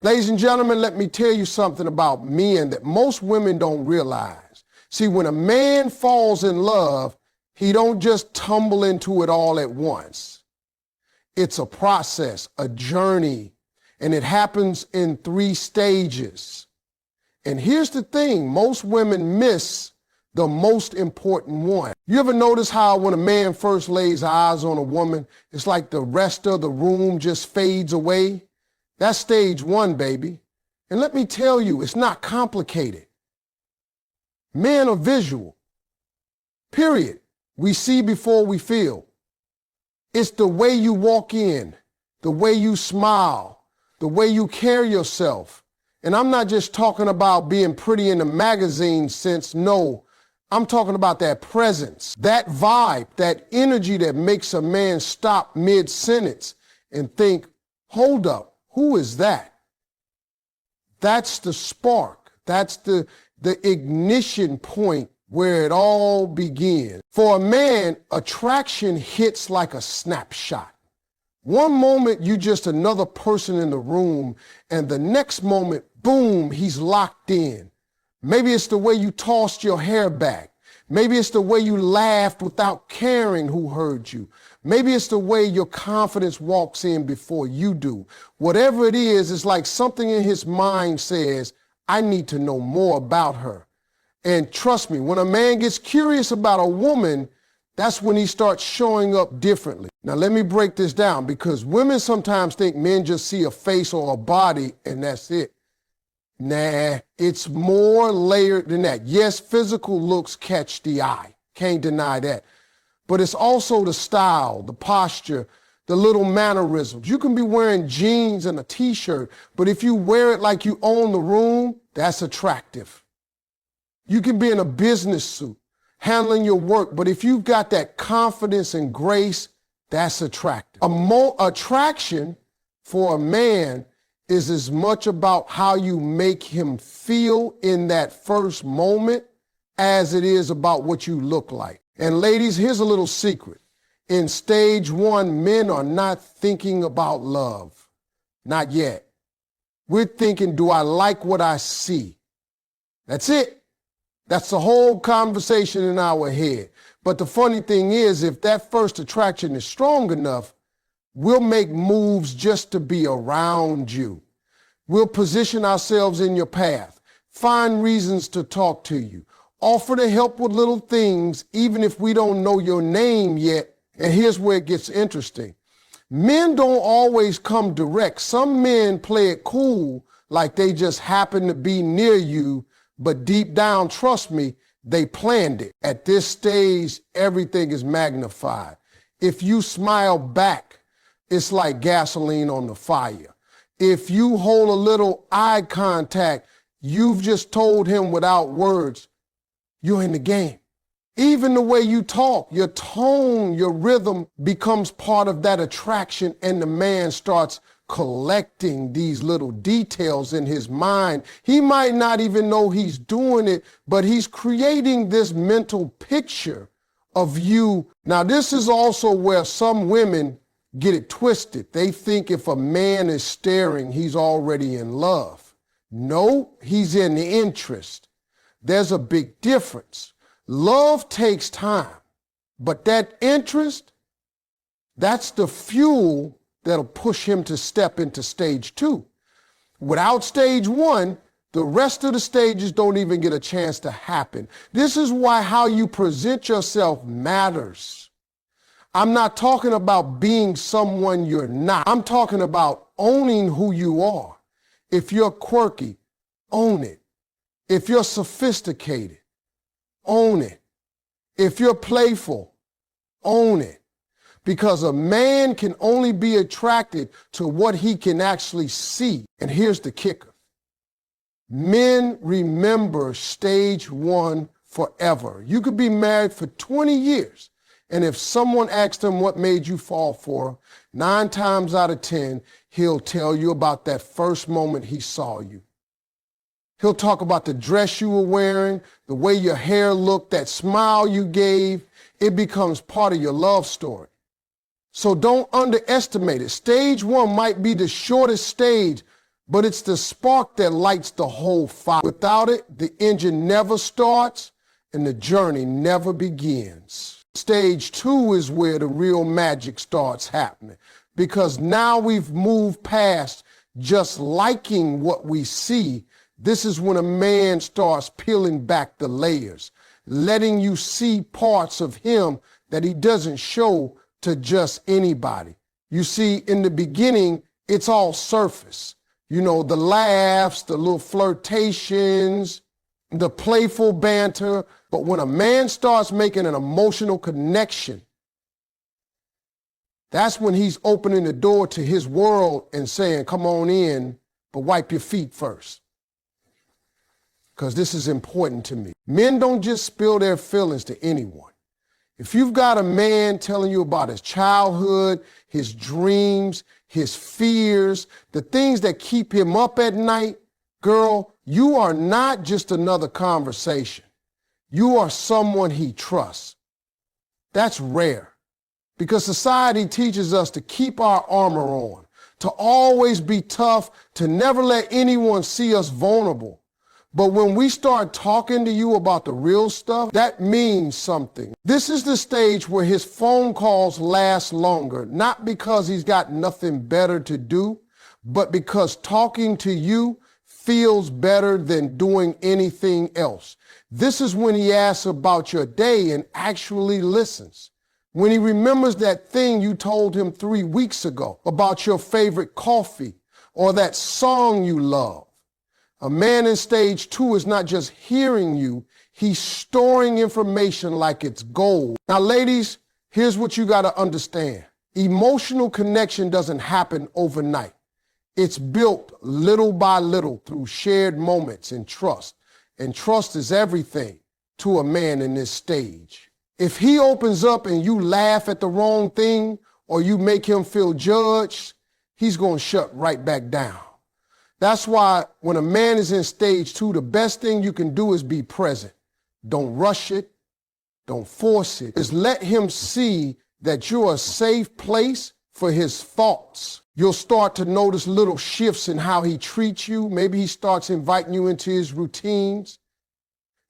Ladies and gentlemen, let me tell you something about men that most women don't realize. See, when a man falls in love, he don't just tumble into it all at once. It's a process, a journey, and it happens in 3 stages. And here's the thing, most women miss the most important one. You ever notice how when a man first lays eyes on a woman, it's like the rest of the room just fades away? That's stage 1, baby. And let me tell you, it's not complicated. Men are visual, period. We see before we feel. It's the way you walk in, the way you smile, the way you carry yourself. And I'm not just talking about being pretty in the magazine sense, no. I'm talking about that presence, that vibe, that energy that makes a man stop mid-sentence and think, hold up, who is that? That's the spark. That's the ignition point where it all begins. For a man, attraction hits like a snapshot. One moment, you're just another person in the room, and the next moment, boom, he's locked in. Maybe it's the way you tossed your hair back. Maybe it's the way you laughed without caring who heard you. Maybe it's the way your confidence walks in before you do. Whatever it is, it's like something in his mind says, I need to know more about her. And trust me, when a man gets curious about a woman, that's when he starts showing up differently. Now, let me break this down, because women sometimes think men just see a face or a body and that's it. Nah, it's more layered than that. Yes, physical looks catch the eye. Can't deny that. But it's also the style, the posture, the little mannerisms. You can be wearing jeans and a t-shirt, but if you wear it like you own the room, that's attractive. You can be in a business suit, handling your work, but if you've got that confidence and grace, that's attractive. Attraction for a man is as much about how you make him feel in that first moment as it is about what you look like. And ladies, here's a little secret. In stage 1, men are not thinking about love. Not yet. We're thinking, do I like what I see? That's it. That's the whole conversation in our head. But the funny thing is, if that first attraction is strong enough, we'll make moves just to be around you. We'll position ourselves in your path, find reasons to talk to you, offer to help with little things, even if we don't know your name yet. And here's where it gets interesting. Men don't always come direct. Some men play it cool, like they just happen to be near you, but deep down, trust me, they planned it. At this stage, everything is magnified. If you smile back, it's like gasoline on the fire. If you hold a little eye contact, you've just told him without words, you're in the game. Even the way you talk, your tone, your rhythm becomes part of that attraction, and the man starts collecting these little details in his mind. He might not even know he's doing it, but he's creating this mental picture of you. Now, this is also where some women get it twisted. They think if a man is staring, he's already in love. No, he's in interest. There's a big difference. Love takes time, but that interest, that's the fuel that'll push him to step into stage 2. Without stage 1, the rest of the stages don't even get a chance to happen. This is why how you present yourself matters. I'm not talking about being someone you're not. I'm talking about owning who you are. If you're quirky, own it. If you're sophisticated, own it. If you're playful, own it. Because a man can only be attracted to what he can actually see. And here's the kicker. Men remember stage 1 forever. You could be married for 20 years. And if someone asked him what made you fall for him, 9 times out of 10, he'll tell you about that first moment he saw you. He'll talk about the dress you were wearing, the way your hair looked, that smile you gave. It becomes part of your love story. So don't underestimate it. Stage 1 might be the shortest stage, but it's the spark that lights the whole fire. Without it, the engine never starts and the journey never begins. Stage 2 is where the real magic starts happening, because now we've moved past just liking what we see. This is when a man starts peeling back the layers, letting you see parts of him that he doesn't show to just anybody. You see, in the beginning, it's all surface. You know, the laughs, the little flirtations, the playful banter. But when a man starts making an emotional connection, that's when he's opening the door to his world and saying, come on in, but wipe your feet first. Because this is important to me. Men don't just spill their feelings to anyone. If you've got a man telling you about his childhood, his dreams, his fears, the things that keep him up at night, girl, you are not just another conversation. You are someone he trusts. That's rare, because society teaches us to keep our armor on, to always be tough, to never let anyone see us vulnerable. But when we start talking to you about the real stuff, that means something. This is the stage where his phone calls last longer, not because he's got nothing better to do, but because talking to you feels better than doing anything else. This is when he asks about your day and actually listens. When he remembers that thing you told him 3 weeks ago about your favorite coffee or that song you love. A man in stage 2 is not just hearing you, he's storing information like it's gold. Now, ladies, here's what you got to understand. Emotional connection doesn't happen overnight. It's built little by little through shared moments and trust. And trust is everything to a man in this stage. If he opens up and you laugh at the wrong thing or you make him feel judged, he's going to shut right back down. That's why when a man is in stage 2, the best thing you can do is be present. Don't rush it. Don't force it. Just let him see that you're a safe place for his thoughts. You'll start to notice little shifts in how he treats you. Maybe he starts inviting you into his routines.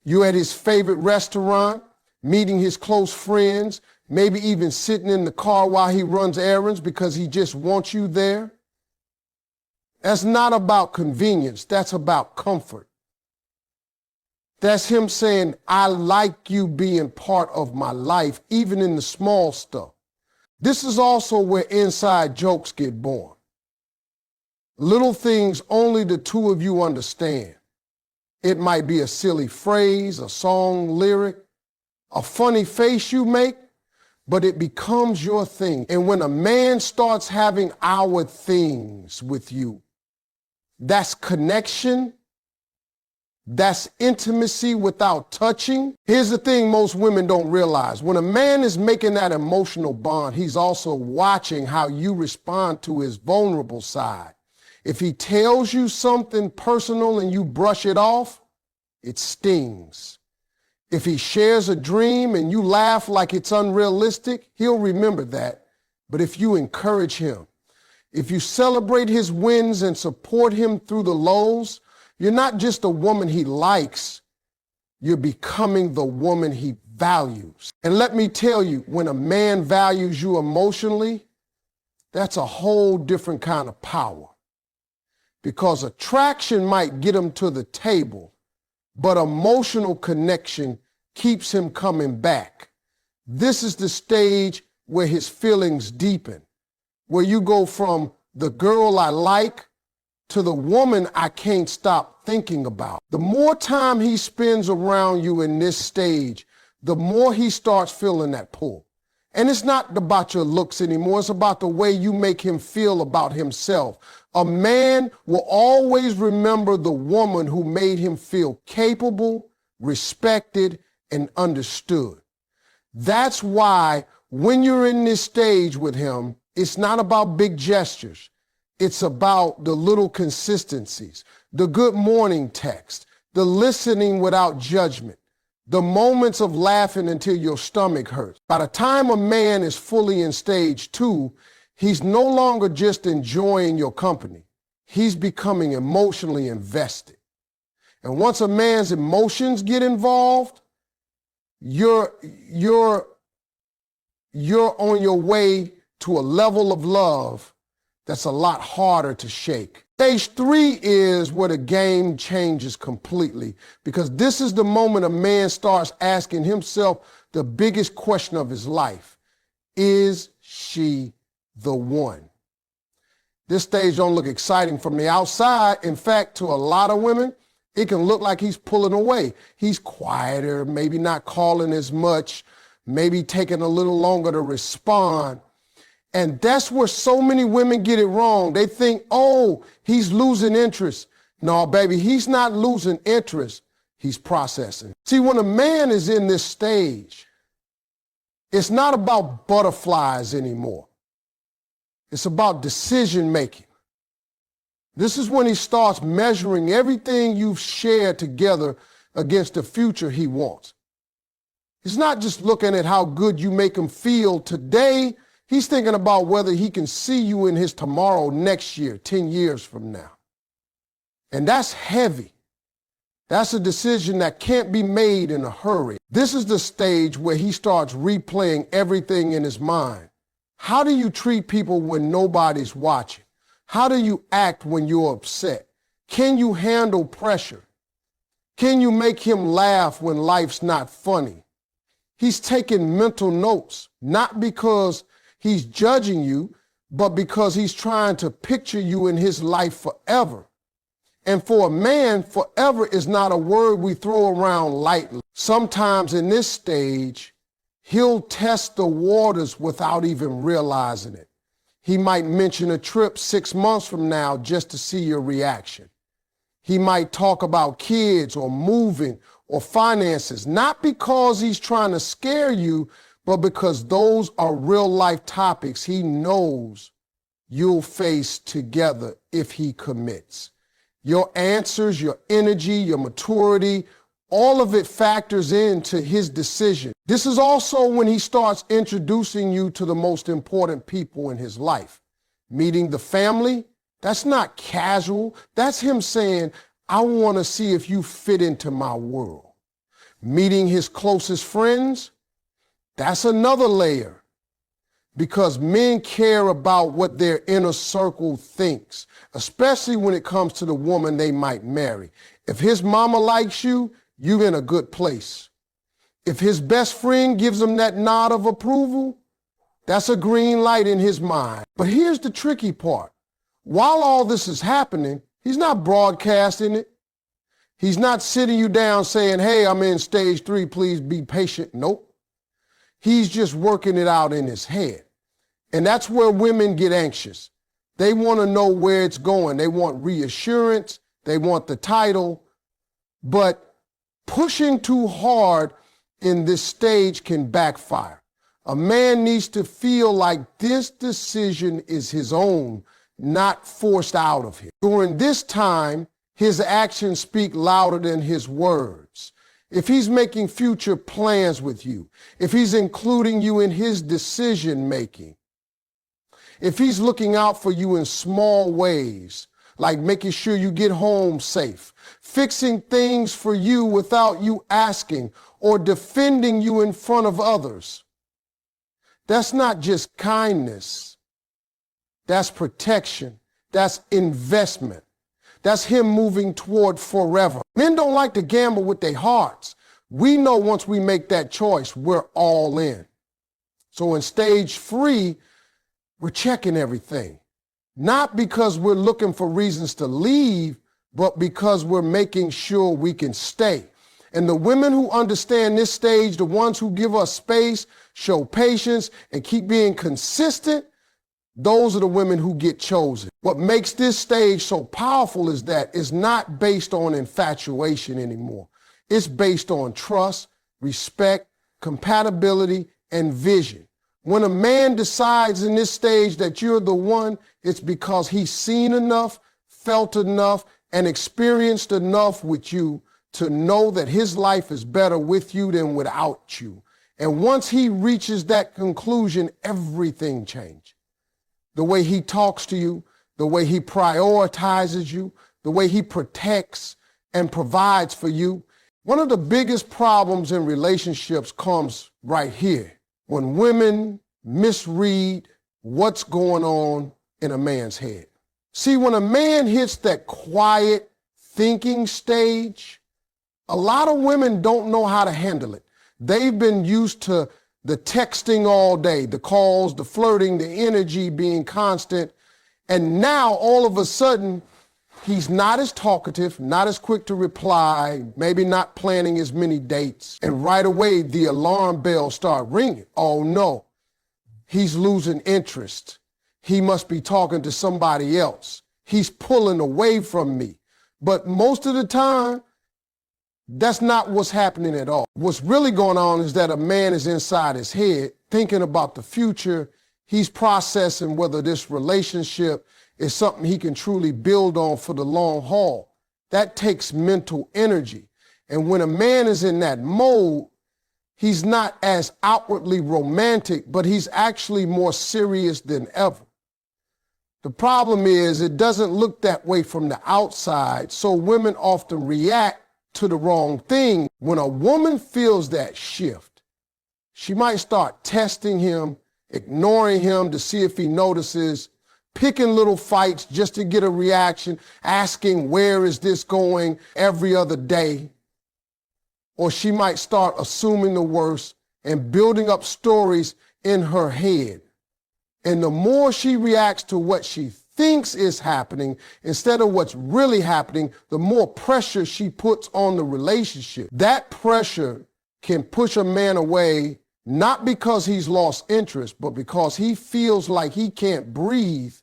You're at his favorite restaurant, meeting his close friends, maybe even sitting in the car while he runs errands because he just wants you there. That's not about convenience. That's about comfort. That's him saying, I like you being part of my life, even in the small stuff. This is also where inside jokes get born. Little things only the two of you understand. It might be a silly phrase, a song lyric, a funny face you make, but it becomes your thing. And when a man starts having our things with you, that's connection. That's intimacy without touching. Here's the thing most women don't realize. When a man is making that emotional bond, he's also watching how you respond to his vulnerable side. If he tells you something personal and you brush it off, it stings. If he shares a dream and you laugh like it's unrealistic, he'll remember that. But if you encourage him, if you celebrate his wins and support him through the lows, you're not just a woman he likes, you're becoming the woman he values. And let me tell you, when a man values you emotionally, that's a whole different kind of power. Because attraction might get him to the table, but emotional connection keeps him coming back. This is the stage where his feelings deepen, where you go from the girl I like to the woman I can't stop thinking about. The more time he spends around you in this stage, the more he starts feeling that pull. And it's not about your looks anymore. It's about the way you make him feel about himself. A man will always remember the woman who made him feel capable, respected, and understood. That's why when you're in this stage with him, it's not about big gestures. It's about the little consistencies, the good morning text, the listening without judgment, the moments of laughing until your stomach hurts. By the time a man is fully in stage 2, he's no longer just enjoying your company. he's becoming emotionally invested. And once a man's emotions get involved, you're on your way to a level of love that's a lot harder to shake. Stage 3 is where the game changes completely, because this is the moment a man starts asking himself the biggest question of his life. Is she the one? This stage don't look exciting from the outside. In fact, to a lot of women, it can look like he's pulling away. He's quieter, maybe not calling as much, maybe taking a little longer to respond. And that's where so many women get it wrong. They think, oh, he's losing interest. No, baby, he's not losing interest. He's processing. See, when a man is in this stage, it's not about butterflies anymore. It's about decision making. This is when he starts measuring everything you've shared together against the future he wants. He's not just looking at how good you make him feel today. He's thinking about whether he can see you in his tomorrow next year, 10 years from now. And that's heavy. That's a decision that can't be made in a hurry. This is the stage where he starts replaying everything in his mind. How do you treat people when nobody's watching? How do you act when you're upset? Can you handle pressure? Can you make him laugh when life's not funny? He's taking mental notes, not because he's judging you, but because he's trying to picture you in his life forever. And for a man, forever is not a word we throw around lightly. Sometimes in this stage, he'll test the waters without even realizing it. He might mention a trip 6 months from now just to see your reaction. He might talk about kids or moving or finances, not because he's trying to scare you, but because those are real life topics he knows you'll face together if he commits. Your answers, your energy, your maturity, all of it factors into his decision. This is also when he starts introducing you to the most important people in his life. Meeting the family, that's not casual. That's him saying, I want to see if you fit into my world. Meeting his closest friends, that's another layer. Because men care about what their inner circle thinks, especially when it comes to the woman they might marry. If his mama likes you, you're in a good place. If his best friend gives him that nod of approval, that's a green light in his mind. But here's the tricky part. While all this is happening, he's not broadcasting it. He's not sitting you down saying, hey, I'm in stage 3, please be patient. Nope. He's just working it out in his head. And that's where women get anxious. They want to know where it's going. They want reassurance. They want the title. But pushing too hard in this stage can backfire. A man needs to feel like this decision is his own, not forced out of him. During this time, his actions speak louder than his words. If he's making future plans with you, if he's including you in his decision making, if he's looking out for you in small ways, like making sure you get home safe, fixing things for you without you asking, or defending you in front of others, that's not just kindness. That's protection. That's investment. That's him moving toward forever. Men don't like to gamble with their hearts. We know once we make that choice, we're all in. So in stage 3, we're checking everything. Not because we're looking for reasons to leave, but because we're making sure we can stay. And the women who understand this stage, the ones who give us space, show patience, and keep being consistent, those are the women who get chosen. What makes this stage so powerful is that it's not based on infatuation anymore. It's based on trust, respect, compatibility, and vision. When a man decides in this stage that you're the one, it's because he's seen enough, felt enough, and experienced enough with you to know that his life is better with you than without you. And once he reaches that conclusion, everything changes. The way he talks to you, the the way he prioritizes you, the way he protects and provides for you. One of the biggest problems in relationships comes right here, when women misread what's going on in a man's head. See, when a man hits that quiet thinking stage, a lot of women don't know how to handle it. They've been used to the texting all day, the calls, the flirting, the energy being constant. And now all of a sudden, he's not as talkative, not as quick to reply, maybe not planning as many dates. And right away, the alarm bells start ringing. Oh no, he's losing interest. He must be talking to somebody else. He's pulling away from me. But most of the time, that's not what's happening at all. What's really going on is that a man is inside his head thinking about the future. He's processing whether this relationship is something he can truly build on for the long haul. That takes mental energy. And when a man is in that mode, he's not as outwardly romantic, but he's actually more serious than ever. The problem is it doesn't look that way from the outside, so women often react to the wrong thing. When a woman feels that shift, she might start testing him, ignoring him to see if he notices, picking little fights just to get a reaction, asking where is this going every other day. Or she might start assuming the worst and building up stories in her head. And the more she reacts to what she thinks is happening instead of what's really happening, the more pressure she puts on the relationship. That pressure can push a man away, not because he's lost interest, but because he feels like he can't breathe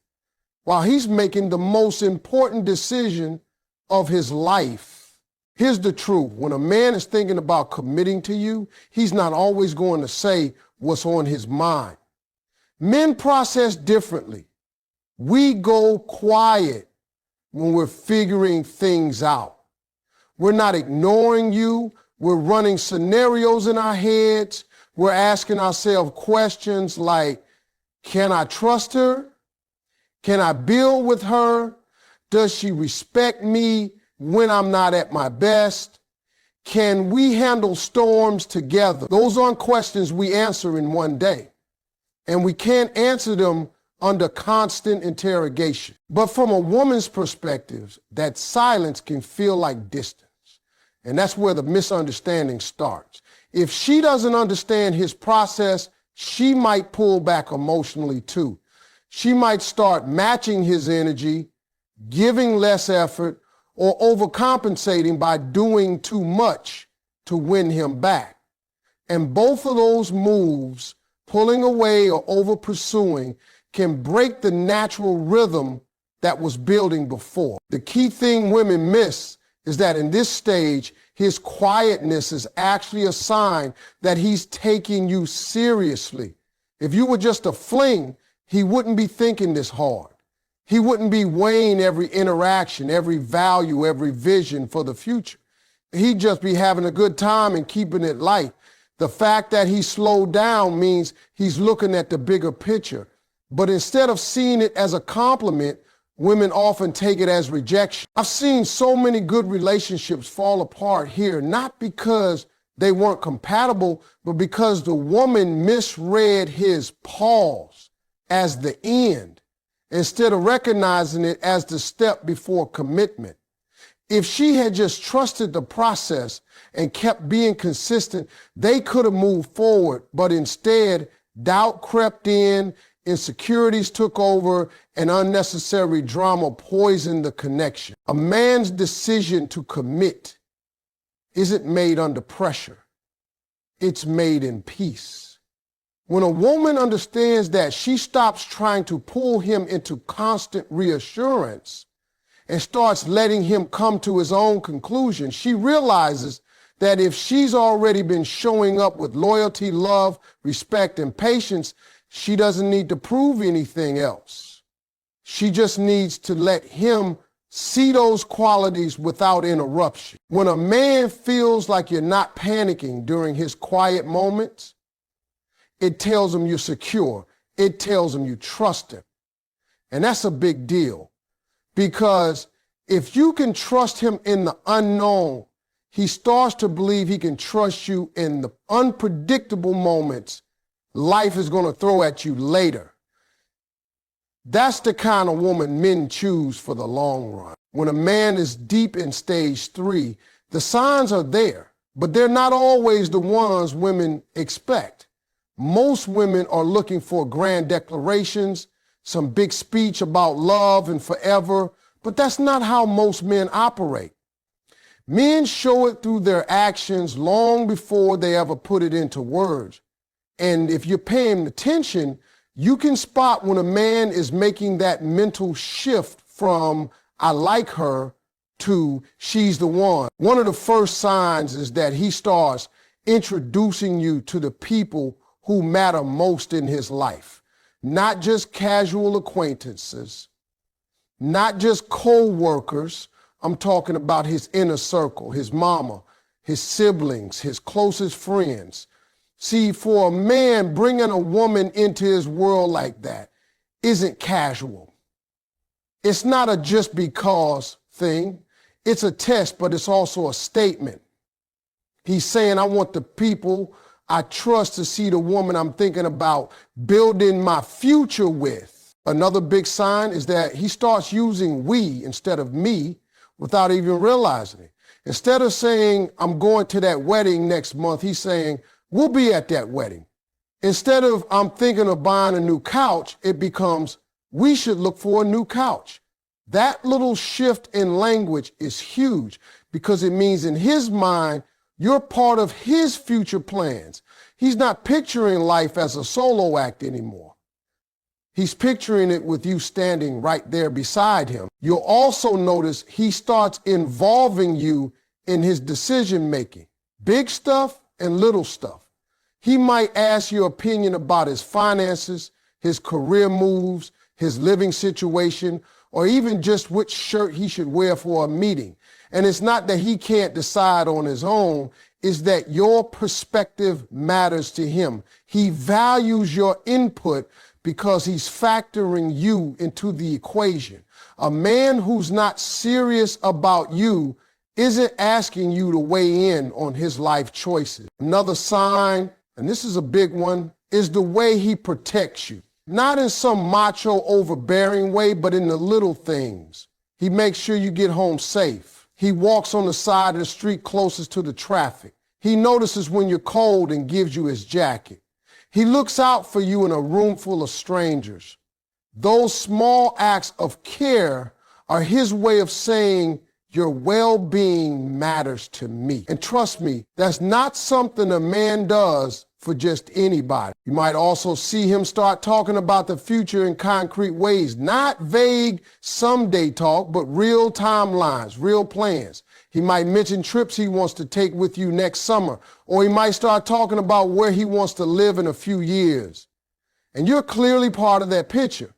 while he's making the most important decision of his life. Here's the truth. When a man is thinking about committing to you, he's not always going to say what's on his mind. Men process differently. We go quiet when we're figuring things out. We're not ignoring you. We're running scenarios in our heads. We're asking ourselves questions like, can I trust her? Can I build with her? Does she respect me when I'm not at my best? Can we handle storms together? Those aren't questions we answer in one day. And we can't answer them under constant interrogation. But from a woman's perspective, that silence can feel like distance. And that's where the misunderstanding starts. If she doesn't understand his process, she might pull back emotionally too. She might start matching his energy, giving less effort, or overcompensating by doing too much to win him back. And both of those moves, pulling away or over pursuing, can break the natural rhythm that was building before. The key thing women miss is that in this stage, his quietness is actually a sign that he's taking you seriously. If you were just a fling, he wouldn't be thinking this hard. He wouldn't be weighing every interaction, every value, every vision for the future. He'd just be having a good time and keeping it light. The fact that he slowed down means he's looking at the bigger picture. But instead of seeing it as a compliment, women often take it as rejection. I've seen so many good relationships fall apart here, not because they weren't compatible, but because the woman misread his pause as the end, instead of recognizing it as the step before commitment. If she had just trusted the process and kept being consistent, they could have moved forward, but instead, doubt crept in, insecurities took over, and unnecessary drama poisoned the connection. A man's decision to commit isn't made under pressure. It's made in peace. When a woman understands that, she stops trying to pull him into constant reassurance and starts letting him come to his own conclusion. She realizes that if she's already been showing up with loyalty, love, respect, and patience, she doesn't need to prove anything else. She just needs to let him see those qualities without interruption. When a man feels like you're not panicking during his quiet moments, it tells him you're secure. It tells him you trust him. And that's a big deal, because if you can trust him in the unknown, he starts to believe he can trust you in the unpredictable moments life is going to throw at you later. That's the kind of woman men choose for the long run. When a man is deep in stage 3, the signs are there, but they're not always the ones women expect. Most women are looking for grand declarations, some big speech about love and forever, but that's not how most men operate. Men show it through their actions long before they ever put it into words. And if you're paying attention, you can spot when a man is making that mental shift from I like her to she's the one. One of the first signs is that he starts introducing you to the people who matter most in his life. Not just casual acquaintances, not just co-workers. I'm talking about his inner circle, his mama, his siblings, his closest friends. See, for a man, bringing a woman into his world like that isn't casual. It's not a just because thing. It's a test, but it's also a statement. He's saying, I want the people I trust to see the woman I'm thinking about building my future with. Another big sign is that he starts using we instead of me without even realizing it. Instead of saying, I'm going to that wedding next month, he's saying, we'll be at that wedding. Instead of I'm thinking of buying a new couch, it becomes we should look for a new couch. That little shift in language is huge because it means in his mind, you're part of his future plans. He's not picturing life as a solo act anymore. He's picturing it with you standing right there beside him. You'll also notice he starts involving you in his decision making, big stuff and little stuff. He might ask your opinion about his finances, his career moves, his living situation, or even just which shirt he should wear for a meeting. And it's not that he can't decide on his own, it's that your perspective matters to him. He values your input because he's factoring you into the equation. A man who's not serious about you isn't asking you to weigh in on his life choices. Another sign, and this is a big one, is the way he protects you. Not in some macho, overbearing way, but in the little things. He makes sure you get home safe. He walks on the side of the street closest to the traffic. He notices when you're cold and gives you his jacket. He looks out for you in a room full of strangers. Those small acts of care are his way of saying your well-being matters to me. And trust me, that's not something a man does for just anybody. You might also see him start talking about the future in concrete ways, not vague someday talk, but real timelines, real plans. He might mention trips he wants to take with you next summer, or he might start talking about where he wants to live in a few years. And you're clearly part of that picture.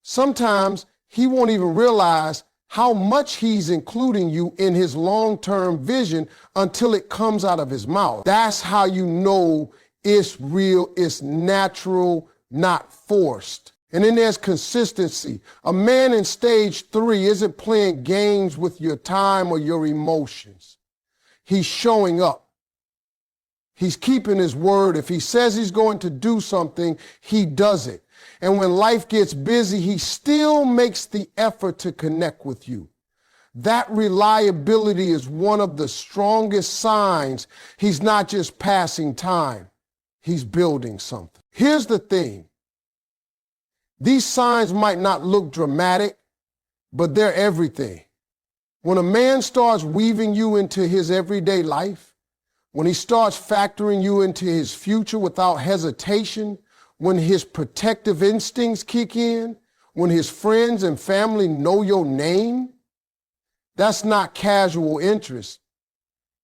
Sometimes he won't even realize how much he's including you in his long-term vision until it comes out of his mouth. That's how you know it's real, it's natural, not forced. And then there's consistency. A man in stage 3 isn't playing games with your time or your emotions. He's showing up. He's keeping his word. If he says he's going to do something, he does it. And when life gets busy, he still makes the effort to connect with you. That reliability is one of the strongest signs he's not just passing time. He's building something. Here's the thing. These signs might not look dramatic, but they're everything. When a man starts weaving you into his everyday life, when he starts factoring you into his future without hesitation, when his protective instincts kick in, when his friends and family know your name, that's not casual interest.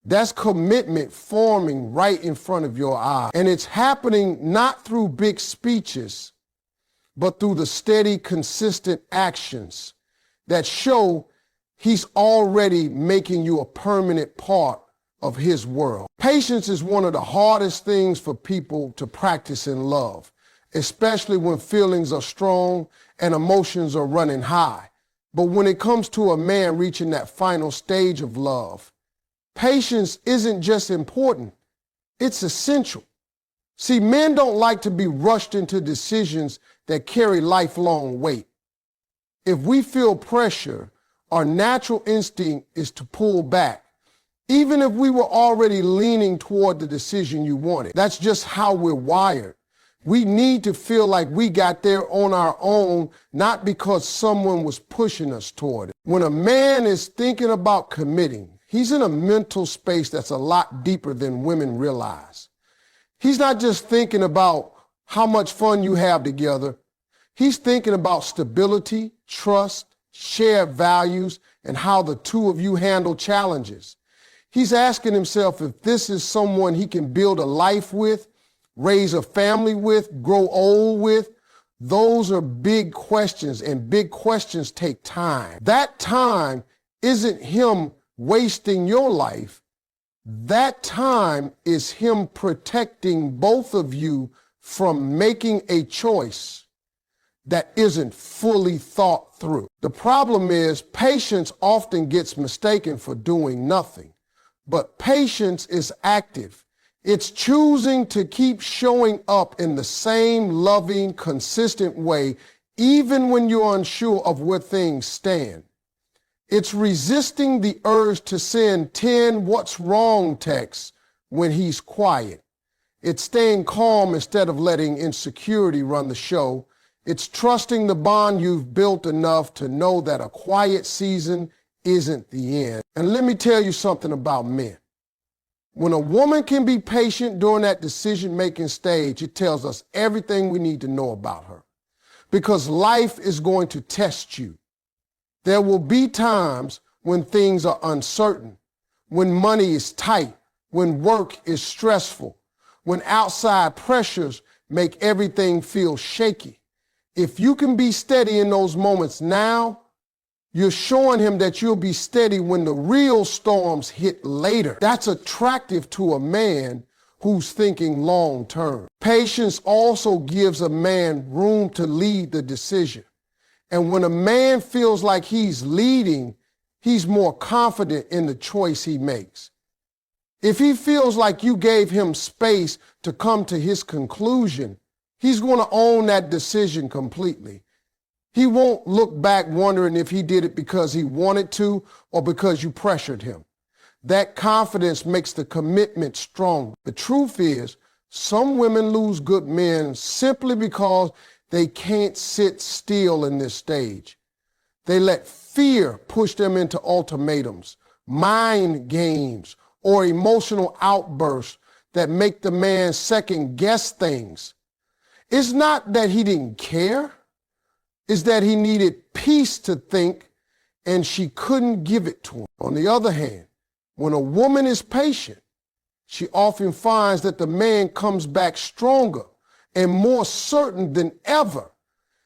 That's commitment forming right in front of your eyes. And it's happening not through big speeches, but through the steady, consistent actions that show he's already making you a permanent part of his world. Patience is one of the hardest things for people to practice in love. especially when feelings are strong and emotions are running high. But when it comes to a man reaching that final stage of love, patience isn't just important, it's essential. See, men don't like to be rushed into decisions that carry lifelong weight. If we feel pressure, our natural instinct is to pull back, even if we were already leaning toward the decision you wanted. That's just how we're wired. We need to feel like we got there on our own, not because someone was pushing us toward it. When a man is thinking about committing, he's in a mental space that's a lot deeper than women realize. He's not just thinking about how much fun you have together. He's thinking about stability, trust, shared values, and how the two of you handle challenges. He's asking himself if this is someone he can build a life with, raise a family with, grow old with. Those are big questions, and big questions take time. That time isn't him wasting your life. That time is him protecting both of you from making a choice that isn't fully thought through. The problem is patience often gets mistaken for doing nothing, but patience is active. It's choosing to keep showing up in the same loving, consistent way, even when you're unsure of where things stand. It's resisting the urge to send 10 "what's wrong" texts when he's quiet. It's staying calm instead of letting insecurity run the show. It's trusting the bond you've built enough to know that a quiet season isn't the end. And let me tell you something about men. When a woman can be patient during that decision-making stage, it tells us everything we need to know about her. Because life is going to test you. There will be times when things are uncertain, when money is tight, when work is stressful, when outside pressures make everything feel shaky. If you can be steady in those moments now, you're showing him that you'll be steady when the real storms hit later. That's attractive to a man who's thinking long term. Patience also gives a man room to lead the decision. And when a man feels like he's leading, he's more confident in the choice he makes. If he feels like you gave him space to come to his conclusion, he's going to own that decision completely. He won't look back wondering if he did it because he wanted to or because you pressured him. That confidence makes the commitment strong. The truth is, some women lose good men simply because they can't sit still in this stage. They let fear push them into ultimatums, mind games, or emotional outbursts that make the man second guess things. It's not that he didn't care. It's that he needed peace to think, and she couldn't give it to him. On the other hand, when a woman is patient, she often finds that the man comes back stronger and more certain than ever.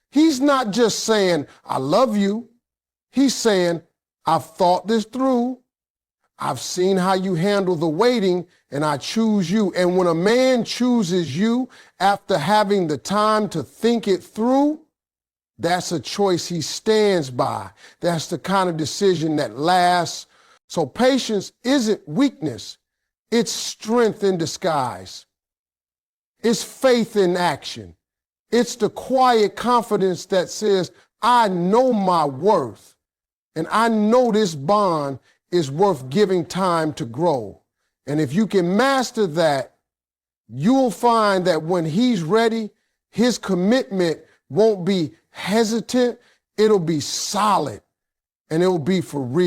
He's not just saying, "I love you." He's saying, "I've thought this through. I've seen how you handle the waiting, and I choose you." And when a man chooses you after having the time to think it through, that's a choice he stands by. That's the kind of decision that lasts. So patience isn't weakness. It's strength in disguise. It's faith in action. It's the quiet confidence that says, "I know my worth, and I know this bond is worth giving time to grow." And if you can master that, you'll find that when he's ready, his commitment won't be hesitant, it'll be solid, and it'll be for real.